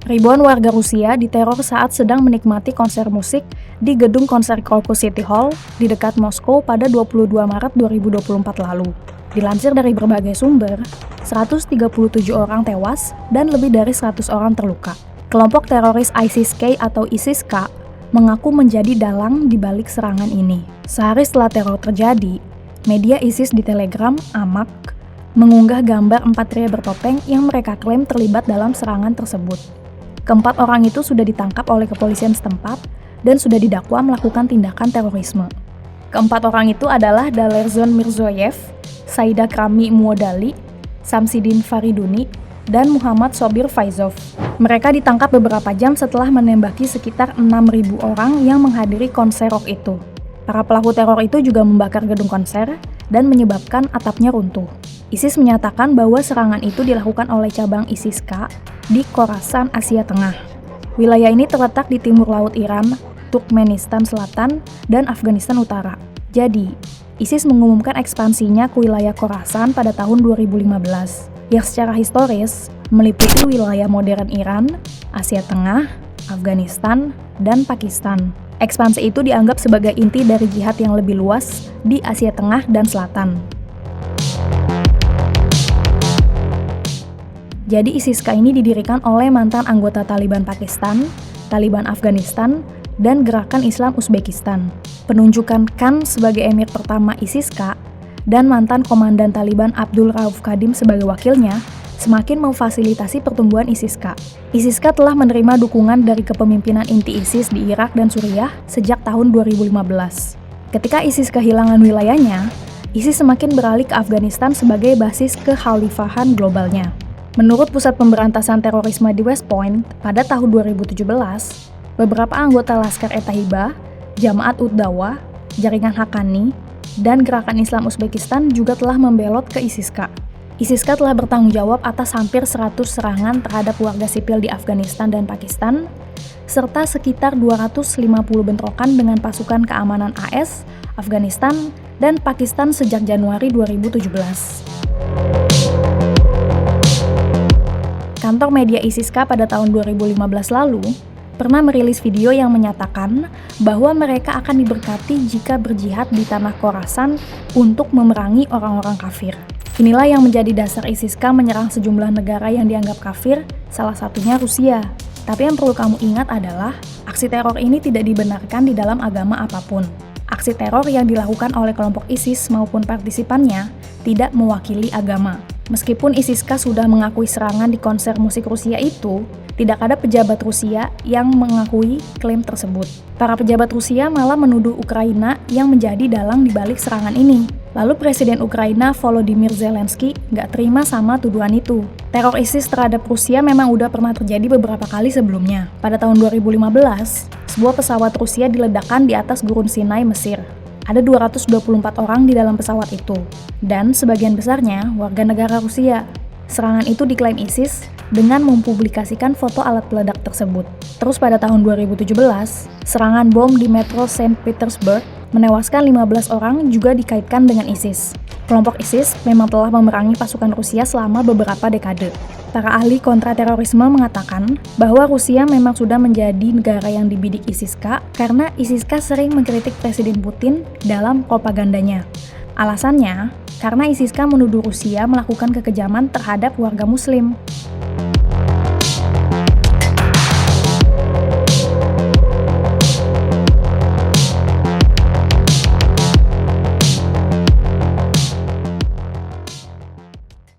Ribuan warga Rusia diteror saat sedang menikmati konser musik di gedung konser Krakow City Hall di dekat Moskow pada 22 Maret 2024 lalu. Dilansir dari berbagai sumber, 137 orang tewas dan lebih dari 100 orang terluka. Kelompok teroris ISIS-K atau ISIS-K mengaku menjadi dalang di balik serangan ini. Sehari setelah teror terjadi, media ISIS di Telegram, AMAK, mengunggah gambar 4 pria bertopeng yang mereka klaim terlibat dalam serangan tersebut. Keempat orang itu sudah ditangkap oleh kepolisian setempat dan sudah didakwa melakukan tindakan terorisme. Keempat orang itu adalah Dalerzon Mirzoyev, Saida Krami Muodali, Samsidin Fariduni, dan Muhammad Sobir Faizov. Mereka ditangkap beberapa jam setelah menembaki sekitar 6.000 orang yang menghadiri konser rock itu. Para pelaku teror itu juga membakar gedung konser dan menyebabkan atapnya runtuh. ISIS menyatakan bahwa serangan itu dilakukan oleh cabang ISIS-K di Khorasan, Asia Tengah. Wilayah ini terletak di timur laut Iran, Turkmenistan Selatan, dan Afghanistan Utara. Jadi, ISIS mengumumkan ekspansinya ke wilayah Khorasan pada tahun 2015, yang secara historis meliputi wilayah modern Iran, Asia Tengah, Afghanistan, dan Pakistan. Ekspansi itu dianggap sebagai inti dari jihad yang lebih luas di Asia Tengah dan Selatan. Jadi ISIS-K ini didirikan oleh mantan anggota Taliban Pakistan, Taliban Afghanistan, dan Gerakan Islam Uzbekistan. Penunjukan Khan sebagai emir pertama ISIS-K dan mantan komandan Taliban Abdul Rauf Khadim sebagai wakilnya semakin memfasilitasi pertumbuhan ISIS-K. ISIS-K telah menerima dukungan dari kepemimpinan inti ISIS di Irak dan Suriah sejak tahun 2015. Ketika ISIS kehilangan wilayahnya, ISIS semakin beralih ke Afghanistan sebagai basis kekhalifahan globalnya. Menurut Pusat Pemberantasan Terorisme di West Point, pada tahun 2017, beberapa anggota Laskar-e-Taiba, Jamaat Ud-Dawa, Jaringan Haqqani, dan Gerakan Islam Uzbekistan juga telah membelot ke ISIS-K. ISIS-K telah bertanggung jawab atas hampir 100 serangan terhadap warga sipil di Afghanistan dan Pakistan, serta sekitar 250 bentrokan dengan pasukan keamanan AS, Afghanistan, dan Pakistan sejak Januari 2017. Kantor media ISIS-K pada tahun 2015 lalu pernah merilis video yang menyatakan bahwa mereka akan diberkati jika berjihad di tanah Khorasan untuk memerangi orang-orang kafir. Inilah yang menjadi dasar ISIS-K menyerang sejumlah negara yang dianggap kafir, salah satunya Rusia. Tapi yang perlu kamu ingat adalah, aksi teror ini tidak dibenarkan di dalam agama apapun. Aksi teror yang dilakukan oleh kelompok ISIS maupun partisipannya tidak mewakili agama. Meskipun ISIS-K sudah mengakui serangan di konser musik Rusia itu, tidak ada pejabat Rusia yang mengakui klaim tersebut. Para pejabat Rusia malah menuduh Ukraina yang menjadi dalang di balik serangan ini. Lalu Presiden Ukraina Volodymyr Zelensky nggak terima sama tuduhan itu. Teror ISIS terhadap Rusia memang udah pernah terjadi beberapa kali sebelumnya. Pada tahun 2015, sebuah pesawat Rusia diledakkan di atas Gurun Sinai, Mesir. Ada 224 orang di dalam pesawat itu, dan sebagian besarnya warga negara Rusia. Serangan itu diklaim ISIS dengan mempublikasikan foto alat peledak tersebut. Terus pada tahun 2017, serangan bom di metro Saint Petersburg menewaskan 15 orang juga dikaitkan dengan ISIS. Kelompok ISIS memang telah memerangi pasukan Rusia selama beberapa dekade. Para ahli kontraterorisme mengatakan bahwa Rusia memang sudah menjadi negara yang dibidik ISIS-K karena ISIS-K sering mengkritik Presiden Putin dalam propagandanya. Alasannya, karena ISIS-K menuduh Rusia melakukan kekejaman terhadap warga Muslim.